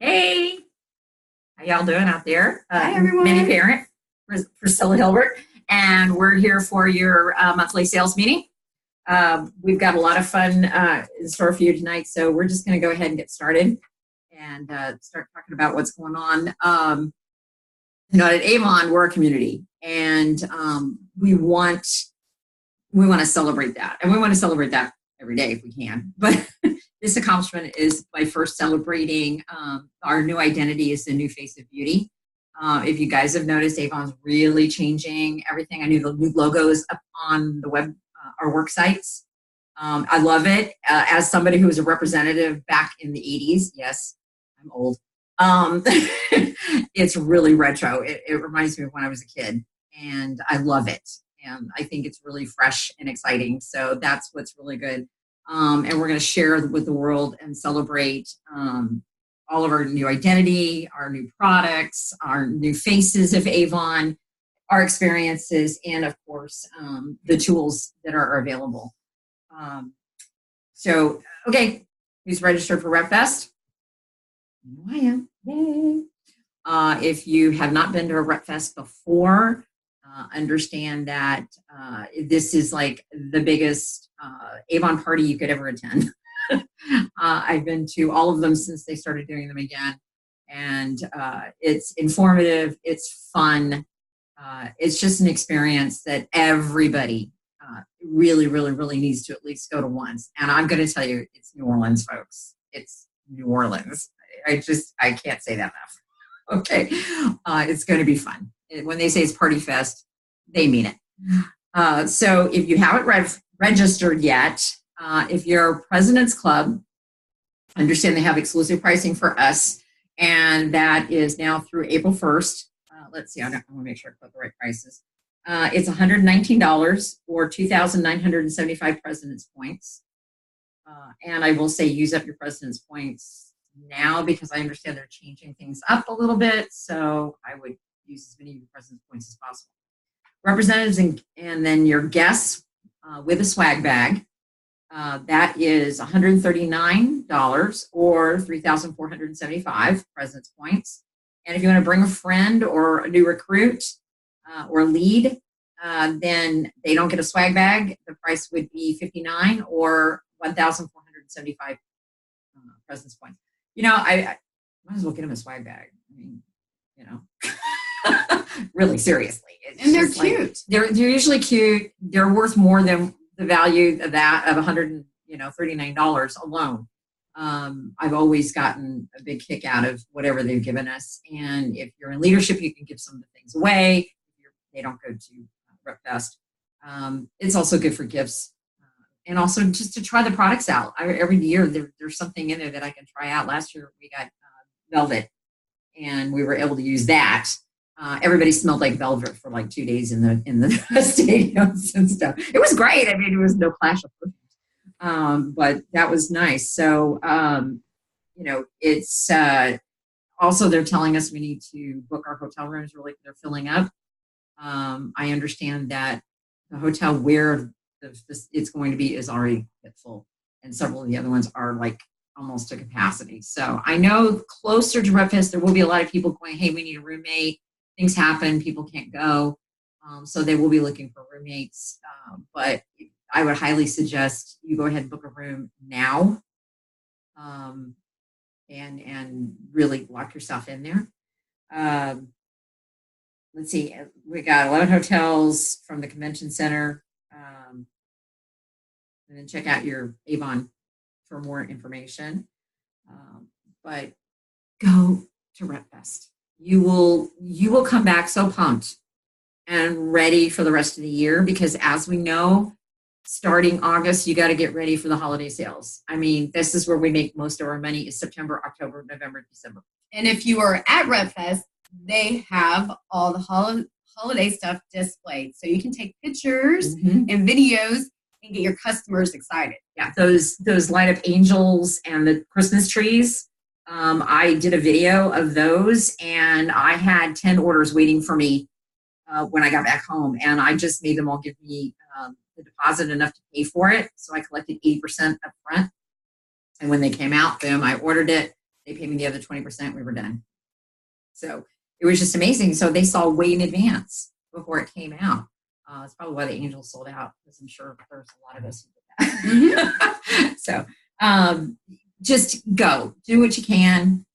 Hey, how y'all doing out there? Hi, Mini everyone. parent, Priscilla Hilbert, and we're here for your monthly sales meeting. We've got a lot of fun in store for you tonight, so we're just going to go ahead and get started and start talking about what's going on. At Avon, we're a community, and we want to celebrate that, and we want to celebrate that every day if we can. But this accomplishment is by first celebrating our new identity as the new face of beauty. If you guys have noticed, Avon's really changing everything. I knew the new logos up on the web, our work sites. I love it. As somebody who was a representative back in the 80s, yes, I'm old. Um, it's really retro. It reminds me of when I was a kid, and I love it. And I think it's really fresh and exciting. So that's what's really good. And we're going to share with the world and celebrate all of our new identity, our new products, our new faces of Avon, our experiences, and of course, the tools that are available. Um, okay, who's registered for RepFest? I am. Yay. If you have not been to a RepFest before, understand that this is like the biggest Avon party you could ever attend. I've been to all of them since they started doing them again, and it's informative, it's fun, it's just an experience that everybody really, really, really needs to at least go to once. And I'm going to tell you, it's New Orleans, folks. It's New Orleans. I can't say that enough. Okay. It's going to be fun. When they say it's Party Fest, they mean it. So if you haven't registered yet, if you're President's Club, understand they have exclusive pricing for us, and that is now through April 1st. Let's see, I want to make sure I put the right prices. It's $119 or 2,975 President's Points. And I will say use up your President's Points now because I understand they're changing things up a little bit. So I would use as many of your President's Points as possible. Representatives and then your guests with a swag bag. That is $139 or 3,475 President's Points. And if you want to bring a friend or a new recruit or lead, then they don't get a swag bag. The price would be $59 or 1,475 President's Points. I might as well get them a swag bag. I mean, you know, really seriously. And they're cute. They're usually cute. They're worth more than the value of that of $139 alone. I've always gotten a big kick out of whatever they've given us. And if you're in leadership, you can give some of the things away. They don't go to RepFest. It's also good for gifts. And also just to try the products out. Every year there's something in there that I can try out. Last year we got Velvet, and we were able to use that. Everybody smelled like velvet for like 2 days in the stadiums and stuff. It was great. I mean, it was no clash of perfumes, but that was nice. So it's also they're telling us we need to book our hotel rooms. They're filling up. I understand that the hotel where it's going to be is already full, and several of the other ones are like almost to capacity. So I know closer to RepFest, there will be a lot of people going, hey, we need a roommate. Things happen, people can't go. So they will be looking for roommates. But I would highly suggest you go ahead and book a room now and really lock yourself in there. Let's see, we got 11 hotels from the convention center. And then check out your Avon for more information. But go to RepFest. You will come back so pumped and ready for the rest of the year because as we know, starting August, you got to get ready for the holiday sales. I mean, this is where we make most of our money is September, October, November, December. And if you are at RepFest, they have all the holiday stuff displayed. So you can take pictures and videos and get your customers excited. Yeah, those light up angels and the Christmas trees. I did a video of those, and I had 10 orders waiting for me when I got back home, and I just made them all give me the deposit enough to pay for it. So I collected 80% up front, and when they came out, boom, I ordered it. They paid me the other 20%. We were done. So it was just amazing. So they saw way in advance before it came out. It's probably why the Angels sold out, because I'm sure there's a lot of us who did that. So just go, do what you can.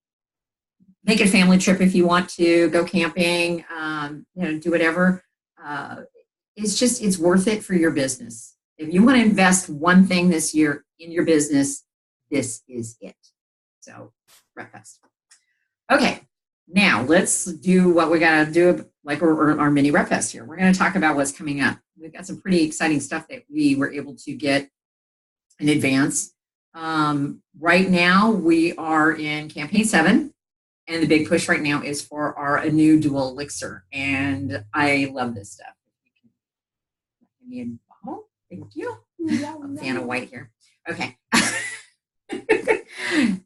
Make it a family trip if you want to. Go camping. Do whatever. It's worth it for your business. If you want to invest one thing this year in your business, this is it. So, RepFest. Okay, now let's do what we got to do, like our mini RepFest here. We're going to talk about what's coming up. We've got some pretty exciting stuff that we were able to get in advance. Right now, we are in campaign 7. And the big push right now is for our new dual elixir. And I love this stuff. Give me a bottle. Thank you. I'm a fan of white here. Okay.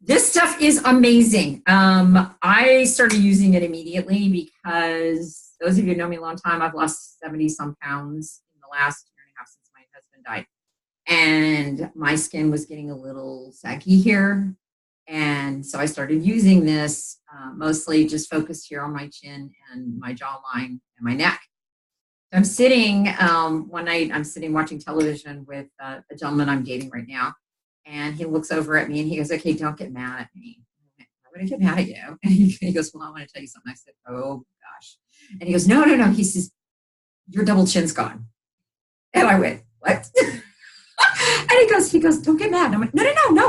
This stuff is amazing. I started using it immediately because those of you who know me a long time, I've lost 70 some pounds in the last year and a half since my husband died. And my skin was getting a little saggy here. And so I started using this, mostly just focused here on my chin and my jawline and my neck. So I'm sitting, one night I'm sitting watching television with a gentleman I'm dating right now. And he looks over at me and he goes, okay, don't get mad at me. Why would I get mad at you? And he goes, well, I want to tell you something. I said, oh gosh. And he goes, no. He says, your double chin's gone. And I went, what? And he goes, don't get mad. And I'm like, no.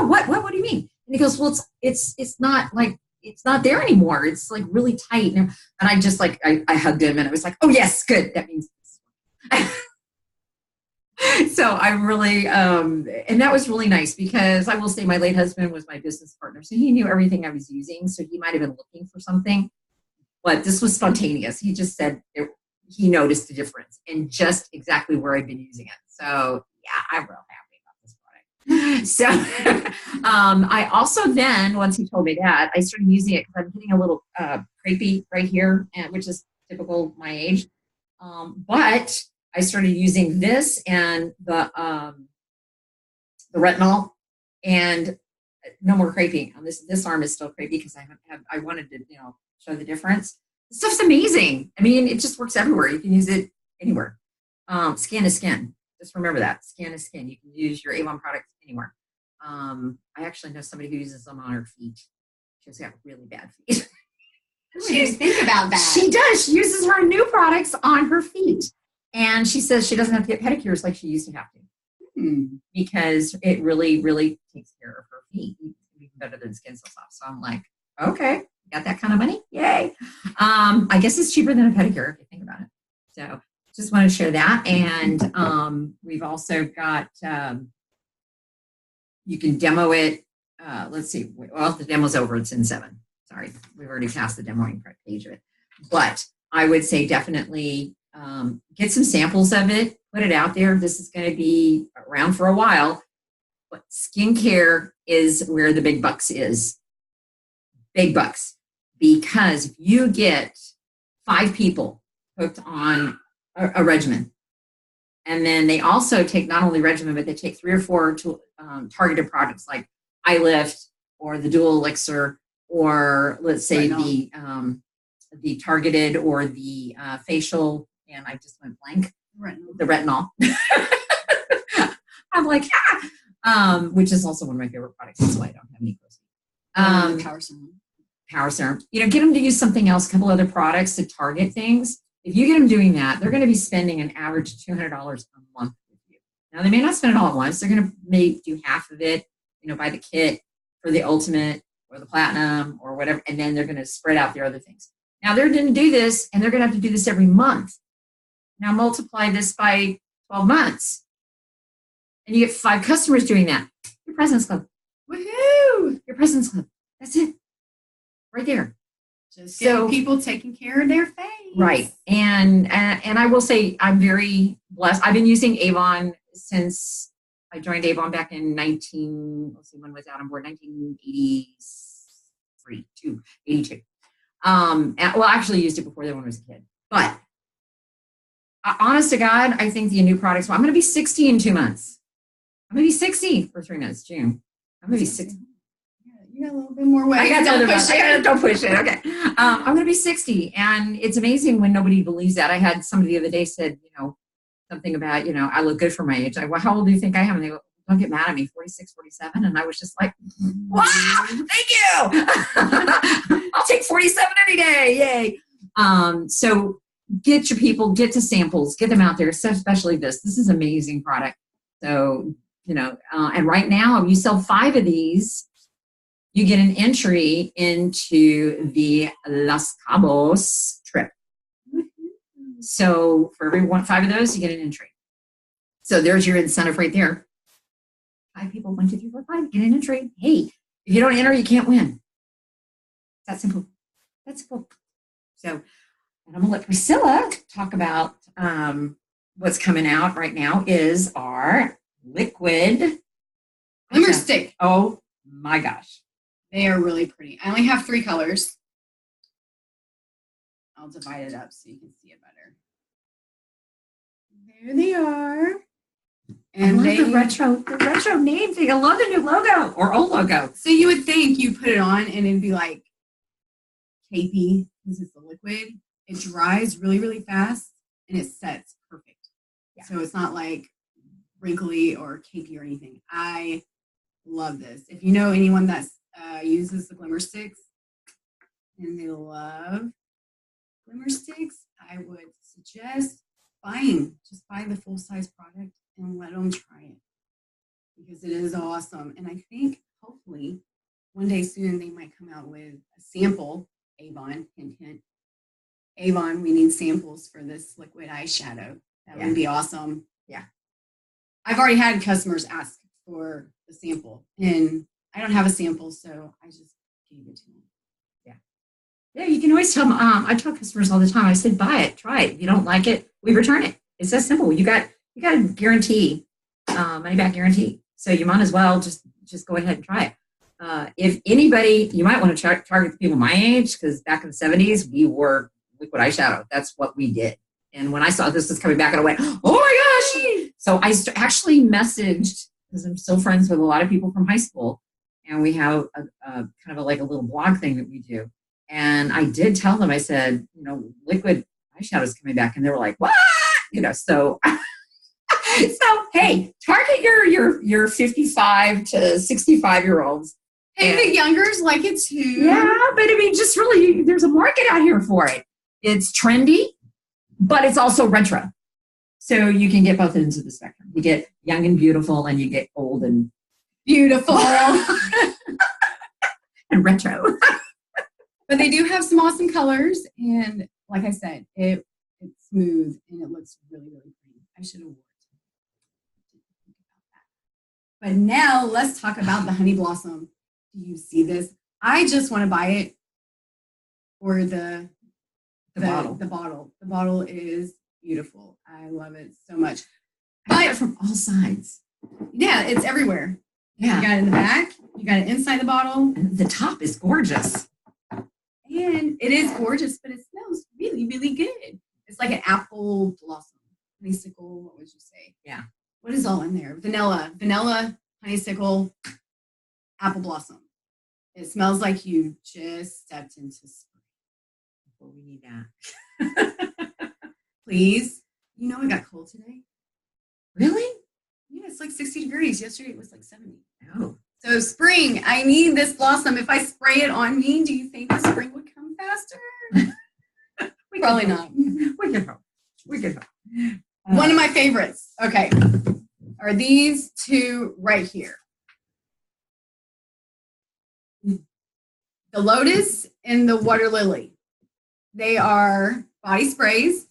What do you mean? And he goes, well, it's not like, it's not there anymore. It's like really tight. And I just like, I hugged him and I was like, oh yes, good. That means so I really, and that was really nice because I will say my late husband was my business partner. So he knew everything I was using. So he might've been looking for something, but this was spontaneous. He just said he noticed the difference and just exactly where I've been using it. So yeah, I'm real happy about this product. So I also then, once he told me that, I started using it because I'm getting a little crepey right here, which is typical of my age. But I started using this and the retinol, and no more crepey. This arm is still crepey because I wanted to show the difference. This stuff's amazing. I mean, it just works everywhere. You can use it anywhere. Skin is skin. Just remember that. Skin is skin. You can use your Avon products anywhere. I actually know somebody who uses them on her feet. She's got really bad feet. She think about that. She does. She uses her new products on her feet. And she says she doesn't have to get pedicures like she used to have to. Because it really, really takes care of her feet. Even better than Skin So Soft. So I'm like, okay, got that kind of money? Yay. I guess it's cheaper than a pedicure if you think about it. So just want to share that. And we've also got, you can demo it. Let's see. Well, the demo's over. It's in 7. Sorry. We've already passed the demoing page of it. But I would say definitely get some samples of it. Put it out there. This is going to be around for a while. But skincare is where the big bucks is. Big bucks. Because if you get 5 people hooked on a regimen, and then they also take not only regimen, but they take 3 or 4 targeted products like iLift or the Dual Elixir, or let's say the targeted or the facial, and I just went blank. The retinol. I'm like, which is also one of my favorite products. That's why I don't have any close. Power serum. Get them to use something else, a couple other products to target things. If you get them doing that, they're going to be spending an average of $200 a month with you. Now, they may not spend it all at once. They're going to do half of it, buy the kit for the ultimate or the platinum or whatever, and then they're going to spread out their other things. Now, they're going to do this, and they're going to have to do this every month. Now, multiply this by 12 months, and you get 5 customers doing that. Your President's Club. Woohoo! Your President's Club. That's it. Right there. Just getting people taking care of their face. Right. And I will say I'm very blessed. I've been using Avon since I joined Avon back in when was out on board? 1982. Well, I actually used it before then when I was a kid. But honest to God, I think the new products, I'm going to be 60 in 2 months. I'm going to be 60 for 3 months, June. I'm going to be 60. You got a little bit more weight. I got Don't push it. don't push it. Okay. I'm going to be 60. And it's amazing when nobody believes that. I had somebody the other day said, something about, I look good for my age. Well, how old do you think I am? And they go, don't get mad at me, 46, 47. And I was just like, wow, thank you. I'll take 47 any day. Yay. So get your people, get to samples, get them out there, especially this. This is an amazing product. So, and right now, if you sell 5 of these, you get an entry into the Los Cabos trip. So for every 5 of those, you get an entry. So there's your incentive right there. 5 people, 1, 2, 3, 4, 5, get an entry. Hey, if you don't enter, you can't win. That's simple. That's simple. So, and I'm gonna let Priscilla talk about what's coming out right now is our liquid Glimmer stick. Oh my gosh. They are really pretty. I only have 3 colors. I'll divide it up so you can see it better. There they are. And I love the retro name thing. I love the new logo or old logo. So you would think you put it on and it'd be like capey because it's a liquid. It dries really, really fast and it sets perfect. Yeah. So it's not like wrinkly or cakey or anything. I love this. If you know anyone that uses the Glimmer sticks and they love Glimmer sticks, I would suggest just buy the full-size product and let them try it because it is awesome. And I think hopefully one day soon they might come out with a sample. Avon, hint, hint. Avon, we need samples for this liquid eyeshadow. That would be awesome. Yeah. I've already had customers ask for the sample and I don't have a sample, so I just gave it to them. Yeah, you can always tell them. I tell customers all the time. I said, buy it, try it. If you don't like it, we return it. It's that simple. You got a guarantee, money back guarantee. So you might as well just go ahead and try it. If anybody, you might want to target the people my age because back in the 70s we wore liquid eyeshadow. That's what we did. And when I saw this was coming back, and I went, oh my gosh! So I actually messaged because I'm still friends with a lot of people from high school, and we have a kind of like a little blog thing that we do. And I did tell them, I said, liquid eyeshadow is coming back. And they were like, what? So hey, target your 55 to 65-year-olds. Hey, the youngers like it too. Yeah, but I mean, just really, there's a market out here for it. It's trendy, but it's also retro. So you can get both ends of the spectrum. You get young and beautiful, and you get old and beautiful. And retro. But they do have some awesome colors, and like I said, it's smooth and it looks really, really pretty. I should have worn it. But now let's talk about the Honey Blossom. Do you see this? I just want to buy it for the bottle. The bottle. The bottle is beautiful. I love it so much. I buy it from all sides. Yeah, it's everywhere. Yeah. You got it in the back. You got it inside the bottle. And the top is gorgeous. And it is gorgeous, but it smells really, really good. It's like an apple blossom, honeysuckle. What would you say? Yeah. What is all in there? Vanilla, honeysuckle, apple blossom. It smells like you just stepped into spring. Well, we need that. Please. I got cold today. Really? Yeah, it's like 60 degrees. Yesterday it was like 70. Oh. So spring, I need this blossom. If I spray it on me, do you think the spring would come faster? Probably not. We can hope. One of my favorites, okay, are these 2 right here. The Lotus and the Water Lily. They are body sprays.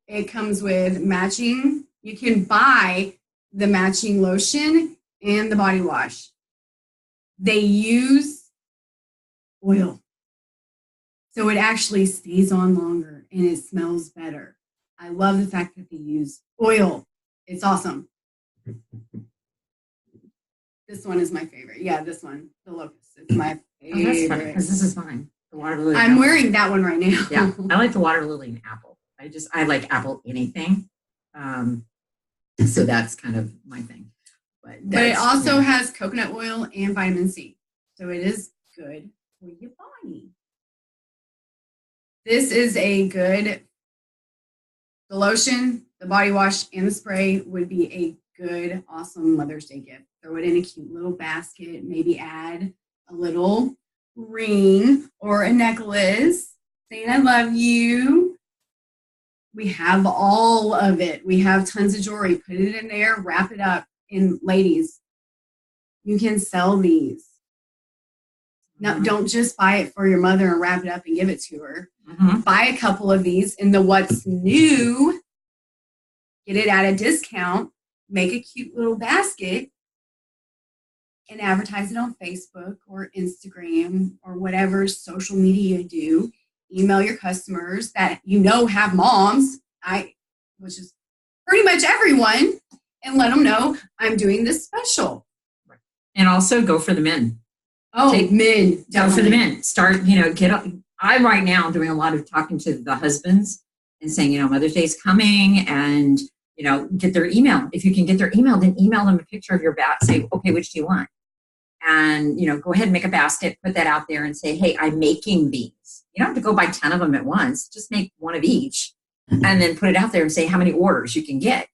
It comes with matching. You can buy the matching lotion and the body wash. They use oil. So it actually stays on longer and it smells better. I love the fact that they use oil. It's awesome. This one is my favorite. Yeah, this one, the Locust. It's my favorite. Oh, that's funny because this is mine. The water lily. I'm wearing that one right now. Yeah, I like the water lily and apple. I like apple anything. So that's kind of my thing. But it also has coconut oil and vitamin C. So it is good for your body. This is a good, the lotion, the body wash, and the spray would be a good, awesome Mother's Day gift. Throw it in a cute little basket, maybe add a little ring or a necklace saying I love you. We have all of it. We have tons of jewelry. Put it in there, wrap it up. And ladies, you can sell these. No, don't just buy it for your mother and wrap it up and give it to her. Buy a couple of these in the What's New. Get it at a discount. Make a cute little basket and advertise it on Facebook or Instagram or whatever social media you do. Email your customers that you know have moms, which is pretty much everyone, and let them know I'm doing this special. And also go for the men. Oh, men. Go for the men. Start, get up. I'm right now doing a lot of talking to the husbands and saying, Mother's Day is coming and, get their email. If you can get their email, then email them a picture of your basket. Say, okay, which do you want? And, go ahead and make a basket, put that out there and say, hey, I'm making these. You don't have to go buy 10 of them at once. Just make one of each and then put it out there and say how many orders you can get.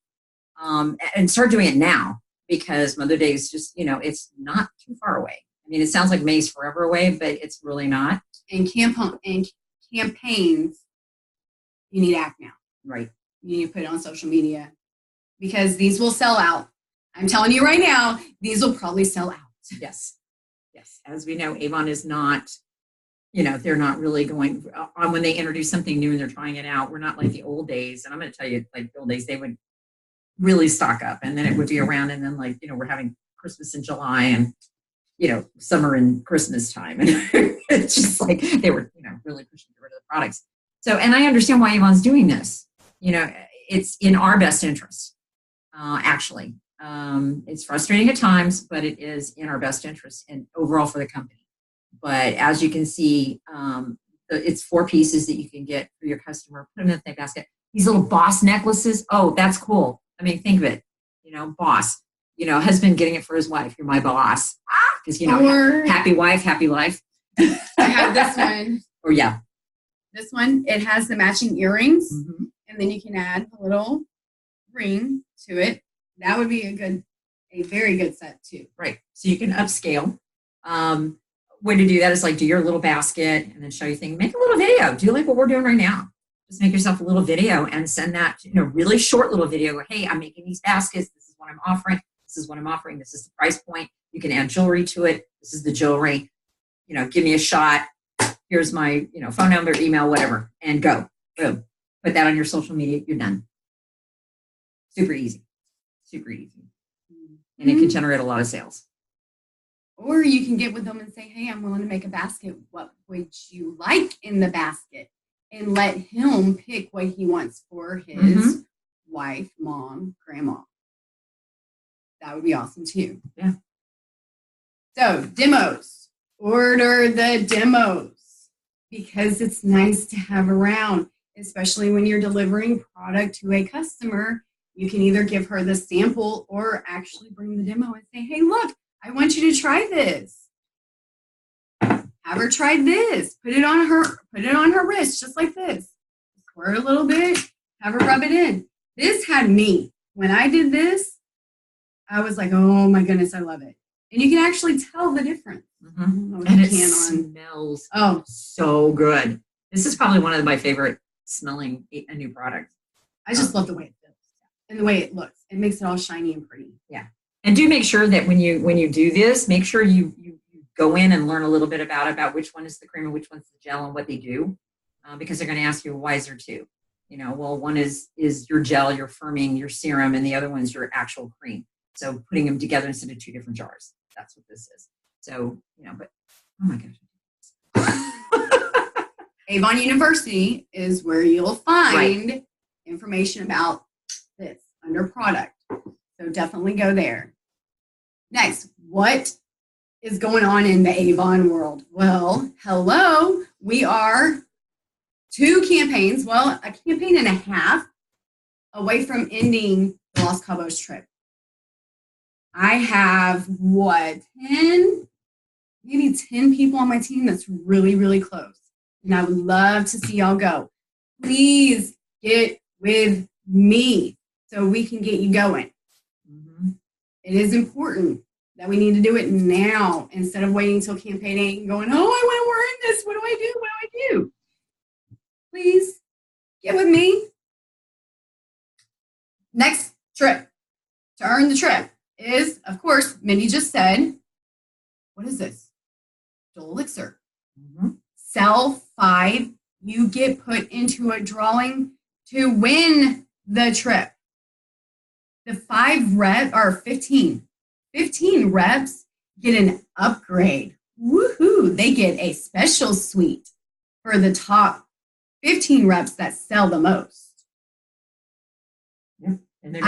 And start doing it now because Mother's Day is just, it's not too far away. I mean, it sounds like May's forever away, but it's really not. And campaigns, you need to act now. Right. You need to put it on social media because these will sell out. I'm telling you right now, these will probably sell out. Yes. Yes. As we know, Avon is not, they're not really going on when they introduce something new and they're trying it out. We're not like the old days. And I'm going to tell you, like the old days, they would really stock up and then it would be around. And then we're having Christmas in July and, summer and Christmas time. And it's just like they were, really pushing to get rid of the products. So, and I understand why Avon's doing this. It's in our best interest, actually. It's frustrating at times, but it is in our best interest and overall for the company. But as you can see, it's 4 pieces that you can get for your customer. Put them in the basket. These little boss necklaces. Oh, that's cool. I mean, think of it. Boss. Husband getting it for his wife. You're my boss. Because, happy wife, happy life. I have this one. Or yeah. This one, it has the matching earrings. Mm-hmm. And then you can add a little ring to it. That would be a very good set too. Right. So you can upscale. Way to do that is do your little basket and then show you things. Make a little video. Do like what we're doing right now. Just make yourself a little video and send that, really short little video. Hey, I'm making these baskets. This is what I'm offering. This is what I'm offering. This is the price point. You can add jewelry to it. This is the jewelry. Give me a shot. Here's my, phone number, email, whatever, and go. Boom. Put that on your social media. You're done. Super easy. Super easy. And it can generate a lot of sales. Or you can get with them and say, hey, I'm willing to make a basket. What would you like in the basket? And let him pick what he wants for his wife, mom, grandma. That would be awesome too. Yeah. So demos. Order the demos because it's nice to have around, especially when you're delivering product to a customer. You can either give her the sample or actually bring the demo and say, hey, look, I want you to try this. Have her try this. Put it on her wrist, just like this. Squirt a little bit, have her rub it in. This had me. When I did this, I was like, oh my goodness, I love it. And you can actually tell the difference. Mm-hmm. And it smells so good. This is probably one of my favorite smelling a new product. I just love the way it feels and the way it looks. It makes it all shiny and pretty. Yeah. And do make sure that when you do this, make sure you go in and learn a little bit about which one is the cream and which one's the gel and what they do. Because they're going to ask you, why is there 2? One is your gel, your firming, your serum, and the other one's your actual cream. So putting them together instead of 2 different jars. That's what this is. So, but, oh my gosh. Avon University is where you'll find information about this under product. So definitely go there. Next, what is going on in the Avon world? Well, hello. We are 2 campaigns, a campaign and a half away from ending the Los Cabos trip. I have 10 maybe 10 people on my team that's really, really close. And I would love to see y'all go. Please get with me so we can get you going. Mm-hmm. It is important that we need to do it now instead of waiting until campaign 8 and going, oh, I want to learn this. What do I do? What do I do? Please get with me. Next trip to earn the trip is, of course, Mindy just said, what is this? Dual Elixir. Mm-hmm. Sell 5, you get put into a drawing to win the trip. The 5 reps, or 15 reps get an upgrade. Woohoo! They get a special suite for the top 15 reps that sell the most. Yeah. And they're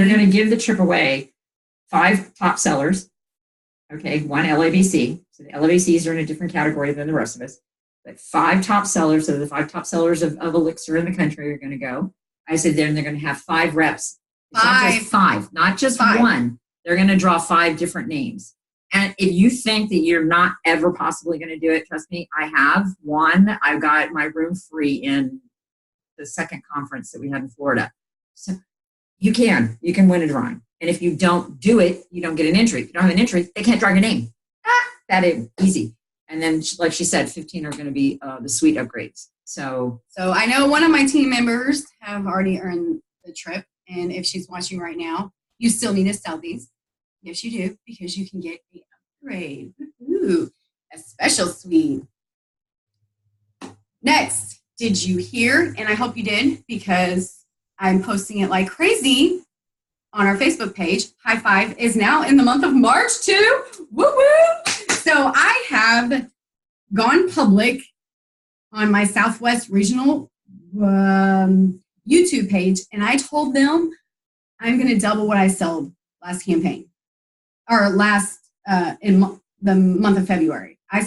going to give the trip away. 5 top sellers. Okay, 1 LABC. So the LABCs are in a different category than the rest of us. But 5 top sellers, so the 5 top sellers of Elixir in the country are going to go. I said then they're going to have 5 reps. It's not just 5, not just 5. 1. They're going to draw 5 different names. And if you think that you're not ever possibly going to do it, trust me, I have one. I got my room free in the second conference that we had in Florida. So you can win a drawing. And if you don't do it, you don't get an entry. If you don't have an entry, they can't draw your name. That is easy. And then, like she said, 15 are going to be the suite upgrades. So I know one of my team members have already earned the trip. And if she's watching right now, you still need to sell these. Yes, you do, because you can get the upgrade. Ooh, a special suite. Next, did you hear? And I hope you did, because I'm posting it like crazy on our Facebook page. High Five is now in the month of March too. Woo woo! So I have gone public on my Southwest Regional YouTube page, and I told them I'm going to double what I sold last campaign, or last in the month of February. I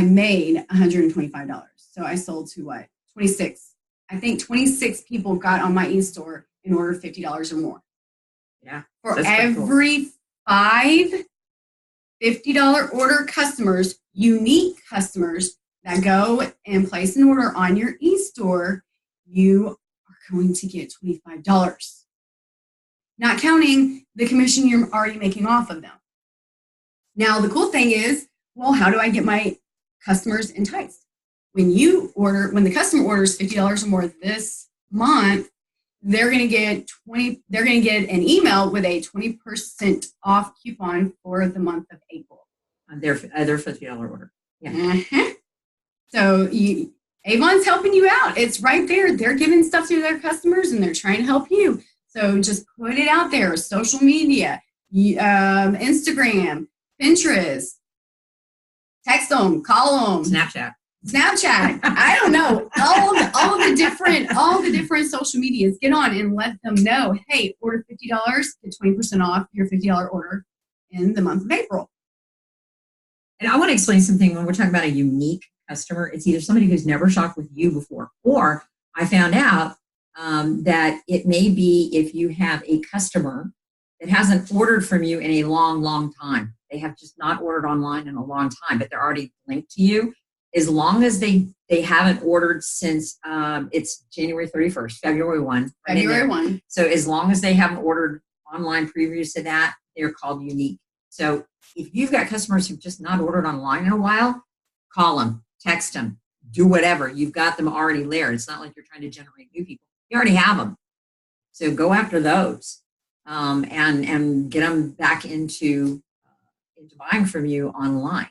made $125. So I sold to what? 26. I think 26 people got on my e-store and ordered $50 or more. Yeah. For every cool. 5 $50 order customers, unique customers that go and place an order on your e-store, you are going to get $25. Not counting the commission you're already making off of them. Now, the cool thing is, well, how do I get my customers enticed? When the customer orders $50 or more this month, they're going to get an email with a 20% off coupon for the month of April. Their $50 order. Yeah. Uh-huh. So Avon's helping you out. It's right there. They're giving stuff to their customers and they're trying to help you. So just put it out there. Social media, Instagram, Pinterest, text them, call them. Snapchat. I don't know. All the different social medias. Get on and let them know, hey, order $50, get 20% off your $50 order in the month of April. And I want to explain something when we're talking about a unique customer. It's either somebody who's never shopped with you before, or I found out that it may be if you have a customer that hasn't ordered from you in a long, long time. They have just not ordered online in a long time, but they're already linked to you. As long as they haven't ordered since it's January 31st, February 1. February 1. So as long as they haven't ordered online previous to that, they're called unique. So if you've got customers who've just not ordered online in a while, call them, text them, do whatever. You've got them already there. It's not like you're trying to generate new people. You already have them. So go after those and get them back into buying from you online.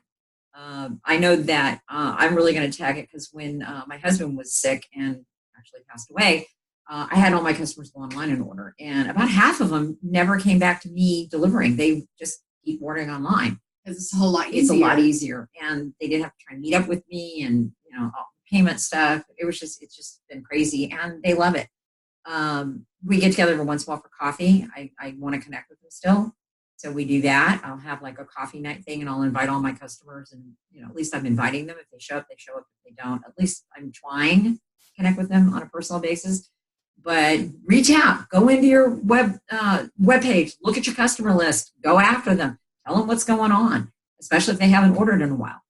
I know that I'm really going to tag it because when my husband was sick and actually passed away, I had all my customers go online and order. And about half of them never came back to me delivering. They just keep ordering online. It's a whole lot easier. It's a lot easier. And they didn't have to try and meet up with me and, all the payment stuff. It's just been crazy. And they love it. We get together every once in a while for coffee. I want to connect with them still. So we do that. I'll have like a coffee night thing and I'll invite all my customers and, at least I'm inviting them. If they show up, they show up. If they don't, at least I'm trying to connect with them on a personal basis. But reach out, go into your web page, look at your customer list, go after them, Tell them what's going on, especially if they haven't ordered in a while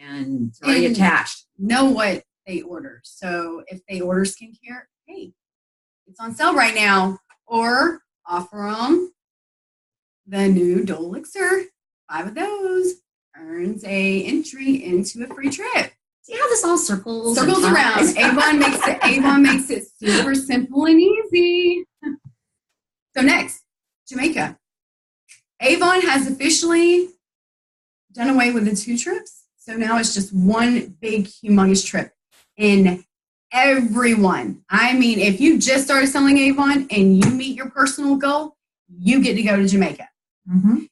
and it's already attached. Know what they order. So if they order skincare, hey, it's on sale right now. Or offer them the new Dole Elixir. 5 of those earns a entry into a free trip. See how this all circles around. Avon makes it super simple and easy. So next, Jamaica. Avon has officially done away with the 2 trips. So now it's just one big, humongous trip. And everyone, I mean, if you just started selling Avon and you meet your personal goal, you get to go to Jamaica. Mm-hmm.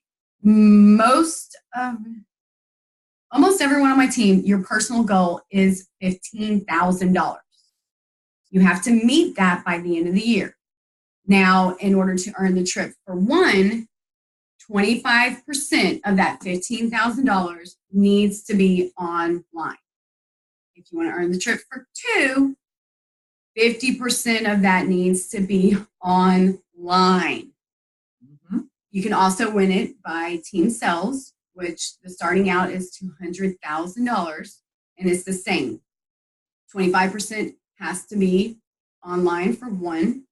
Almost everyone on my team, your personal goal is $15,000. You have to meet that by the end of the year. Now, in order to earn the trip for 1, 25% of that $15,000 needs to be online. If you want to earn the trip for 2, 50% of that needs to be online. Mm-hmm. You can also win it by team sales, which the starting out is $200,000, and it's the same. 25% has to be online for 1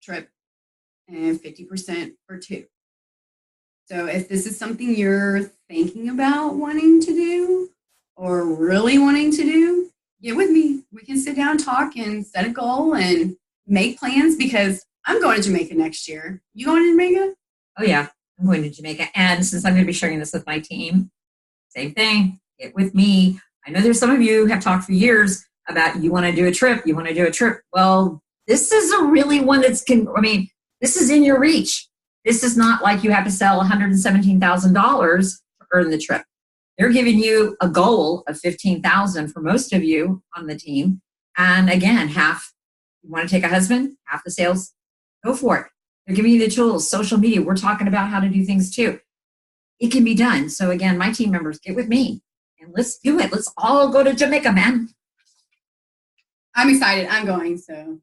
trip and 50% for 2. So if this is something you're thinking about wanting to do or really wanting to do, get with me. We can sit down, talk, and set a goal and make plans because I'm going to Jamaica next year. You going to Jamaica? Oh, yeah. I'm going to Jamaica. And since I'm going to be sharing this with my team, same thing. Get with me. I know there's some of you who have talked for years about you want to do a trip. Well, this is a really one this is in your reach. This is not like you have to sell $117,000 to earn the trip. They're giving you a goal of $15,000 for most of you on the team. And again, half, you want to take a husband, half the sales, go for it. They're giving you the tools, social media. We're talking about how to do things too. It can be done. So again, my team members, get with me and let's do it. Let's all go to Jamaica, man. I'm excited. I'm going. So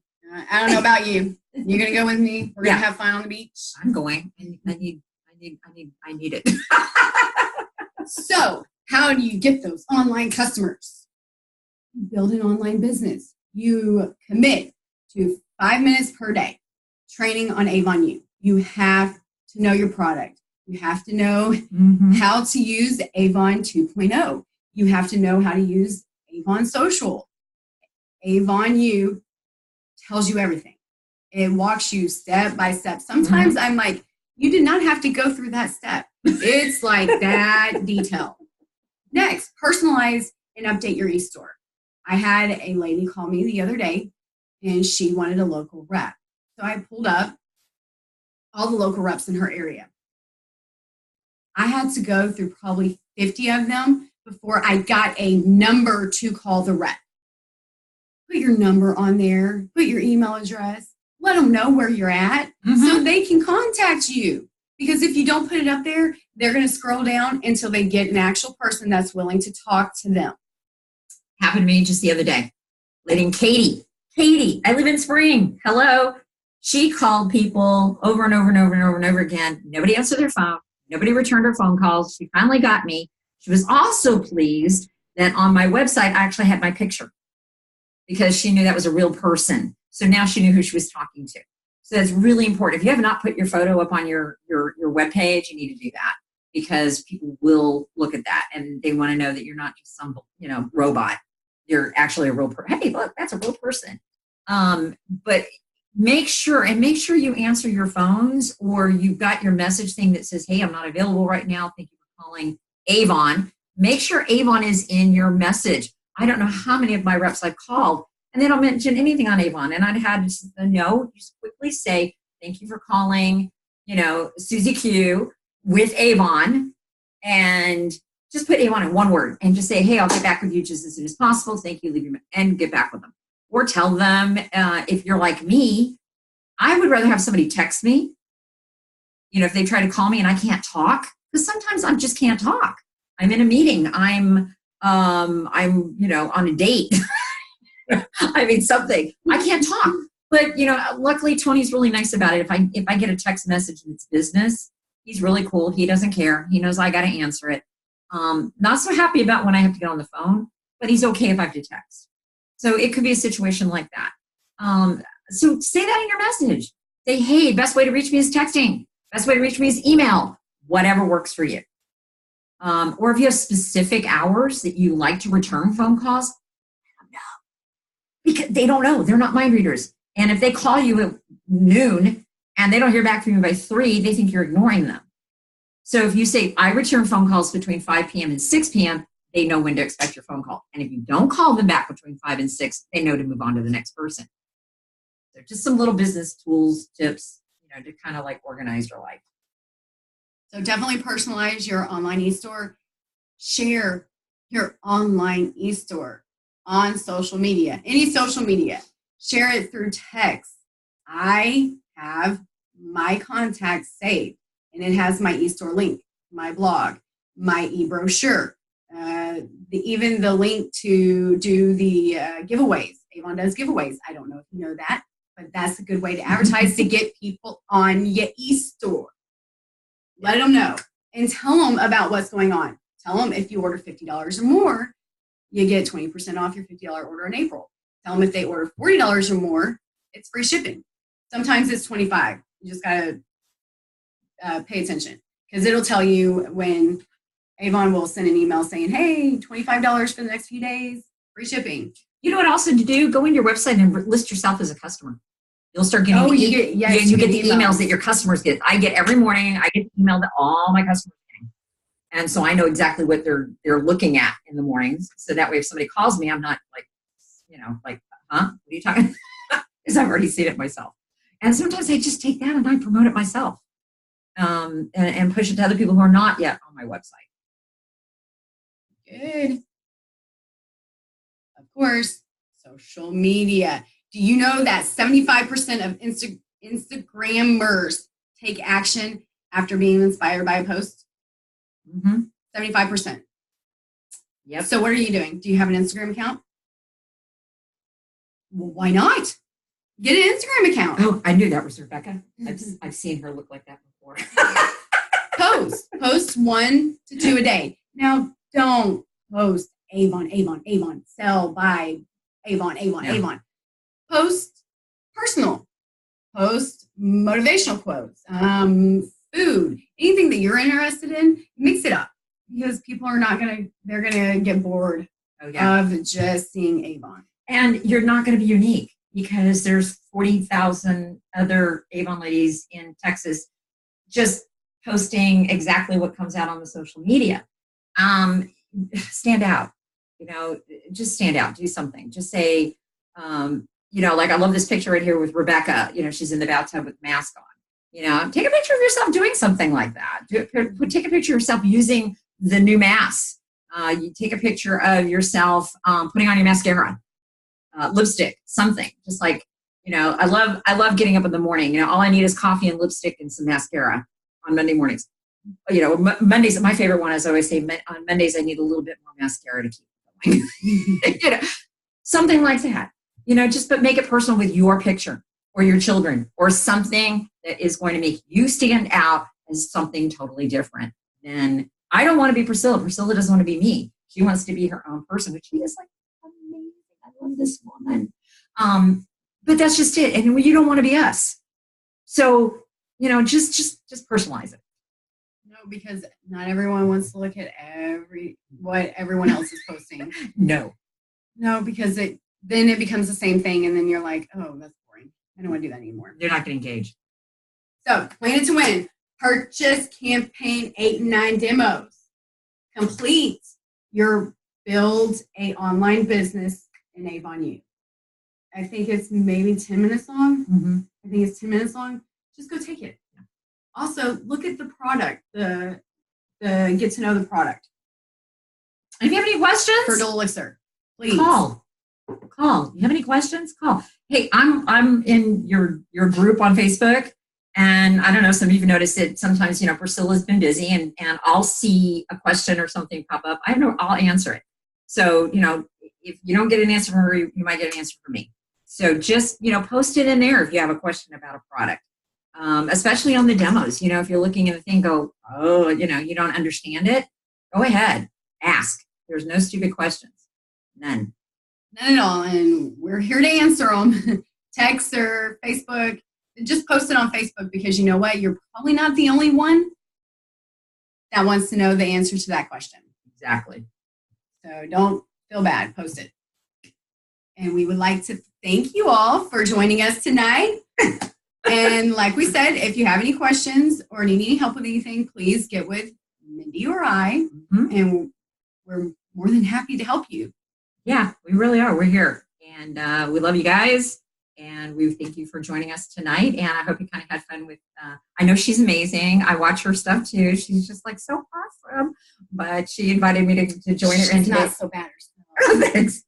I don't know about you. You're going to go with me. We're going to have fun on the beach. I'm going. I need it. So how do you get those online customers? Build an online business. You commit to 5 minutes per day. Training on Avon U. You have to know your product. You have to know how to use Avon 2.0. You have to know how to use Avon Social. Avon U tells you everything. It walks you step by step. Sometimes I'm like, you did not have to go through that step. It's like that detail. Next, personalize and update your e-store. I had a lady call me the other day, and she wanted a local rep. So I pulled up all the local reps in her area. I had to go through probably 50 of them before I got a number to call the rep. Put your number on there, put your email address, let them know where you're at so they can contact you. Because if you don't put it up there, they're going to scroll down until they get an actual person that's willing to talk to them. Happened to me just the other day. Lady Katie, I live in Spring. Hello. She called people over and over and over and over and over again. Nobody answered their phone. Nobody returned her phone calls. She finally got me. She was also pleased that on my website, I actually had my picture because she knew that was a real person. So now she knew who she was talking to. So that's really important. If you have not put your photo up on your webpage, you need to do that because people will look at that and they want to know that you're not just some robot. You're actually a real person. Hey, look, that's a real person. But make sure you answer your phones or you've got your message thing that says, hey, I'm not available right now. Thank you for calling Avon. Make sure Avon is in your message. I don't know how many of my reps I've called and they don't mention anything on Avon. And I'd had to just quickly say, thank you for calling, Susie Q with Avon and just put Avon in one word and just say, hey, I'll get back with you just as soon as possible. Thank you. Leave your and get back with them. Or tell them, if you're like me, I would rather have somebody text me, if they try to call me and I can't talk, because sometimes I just can't talk. I'm in a meeting. I'm on a date. Something. I can't talk. But, luckily Tony's really nice about it. If I get a text message and it's business, He's really cool. He doesn't care. He knows I got to answer it. Not so happy about when I have to get on the phone, but he's okay if I have to text. So it could be a situation like that. So say that in your message. Say, hey, best way to reach me is texting. Best way to reach me is email. Whatever works for you. Or if you have specific hours that you like to return phone calls, no. Because they don't know. They're not mind readers. And if they call you at noon and they don't hear back from you by 3, they think you're ignoring them. So if you say, I return phone calls between 5 p.m. and 6 p.m., they know when to expect your phone call. And if you don't call them back between 5 and 6, they know to move on to the next person. So just some little business tools, tips, to kind of like organize your life. So definitely personalize your online e-store. Share your online e-store on social media, any social media. Share it through text. I have my contacts saved, and it has my e-store link, my blog, my e-brochure, even the link to do the giveaways. Avon does giveaways. I don't know if you know that, but that's a good way to advertise to get people on your e-store. Let them know and tell them about what's going on. Tell them if you order $50 or more, you get 20% off your $50 order in April. Tell them if they order $40 or more, it's free shipping. Sometimes it's $25. You just got to pay attention because it'll tell you when Avon will send an email saying, hey, $25 for the next few days, free shipping. You know what also to do? Go into your website and list yourself as a customer. You'll start getting you get the emails that your customers get. I get every morning. I get the email that all my customers are getting, and so I know exactly what they're looking at in the mornings. So that way, if somebody calls me, I'm not like, huh? What are you talking? Because I've already seen it myself. And sometimes I just take that and I promote it myself, and push it to other people who are not yet on my website. Good. Of course, social media. Do you know that 75% of Instagrammers take action after being inspired by a post? 75%. Yep. So what are you doing? Do you have an Instagram account? Well, why not? Get an Instagram account. Oh, I knew that was Rebecca. I've seen her look like that before. Post 1 to 2 a day. Now, don't post Avon, sell, buy, Avon. Post personal. Post motivational quotes, food, anything that you're interested in, mix it up because people are they're going to get bored of just seeing Avon. And you're not going to be unique because there's 40,000 other Avon ladies in Texas just posting exactly what comes out on the social media. Stand out, just stand out, do something. Just say, like I love this picture right here with Rebecca, she's in the bathtub with mask on, take a picture of yourself doing something like that. Take a picture of yourself using the new mask. You take a picture of yourself putting on your mascara, lipstick, something just like, I love getting up in the morning. All I need is coffee and lipstick and some mascara on Monday mornings. Mondays, my favorite one is I always say on Mondays, I need a little bit more mascara to keep going. Something like that. But make it personal with your picture or your children or something that is going to make you stand out as something totally different. Then I don't want to be Priscilla. Priscilla doesn't want to be me. She wants to be her own person, which she is like amazing. I love this woman. But that's just it. And you don't want to be us. So, just personalize it. No, because not everyone wants to look at what everyone else is posting. No, because then it becomes the same thing, and then you're like, oh, that's boring. I don't want to do that anymore. They're not going to engage. So, plan it to win. Purchase campaign 8 and 9 demos. Complete your build a online business in Avon U. I think it's maybe 10 minutes long. Mm-hmm. I think it's 10 minutes long. Just go take it. Also, look at the product, the get to know the product. And if you have any questions, Fertile Elixir, please call. You have any questions? Call. Hey, I'm in your group on Facebook, and I don't know. Some of you have noticed it. Sometimes Priscilla's been busy, and I'll see a question or something pop up. I'll answer it. So if you don't get an answer from her, you might get an answer from me. So just post it in there if you have a question about a product. especially on the demos. You know, if you're looking at a thing, go, oh, you know, you don't understand it, go ahead, ask. There's no stupid questions. None. None at all. And we're here to answer them. Text or Facebook. Just post it on Facebook because you know what? You're probably not the only one that wants to know the answer to that question. Exactly. So don't feel bad. Post it. And we would like to thank you all for joining us tonight. And like we said, if you have any questions or need any help with anything, please get with Mindy or I, and we're more than happy to help you. Yeah, we really are. We're here. And we love you guys. And we thank you for joining us tonight. And I hope you kind of had fun with, I know she's amazing. I watch her stuff too. She's just like so awesome. But she invited me to join her. She's not so bad herself. Thanks.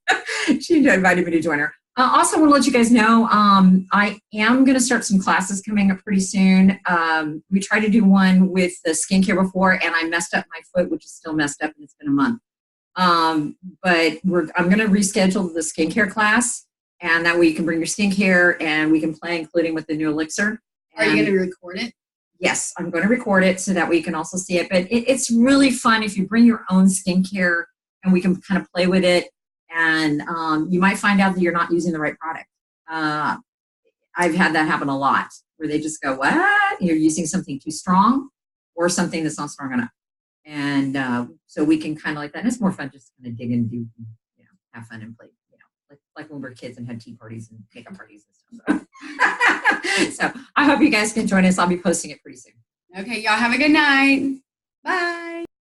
She invited me to join her. Also, I want to let you guys know, I am going to start some classes coming up pretty soon. We tried to do one with the skincare before, and I messed up my foot, which is still messed up, and it's been a month. But I'm going to reschedule the skincare class, and that way you can bring your skincare, and we can play, including with the new elixir. Are you going to record it? Yes, I'm going to record it so that we can also see it. But it's really fun if you bring your own skincare, and we can kind of play with it. And you might find out that you're not using the right product. I've had that happen a lot, where they just go, what? You're using something too strong or something that's not strong enough. And so we can kind of like that. And it's more fun just to kind of dig and do, you know, have fun and play, you know, like when we were kids and had tea parties and makeup parties and stuff. So I hope you guys can join us. I'll be posting it pretty soon. Okay, y'all have a good night. Bye.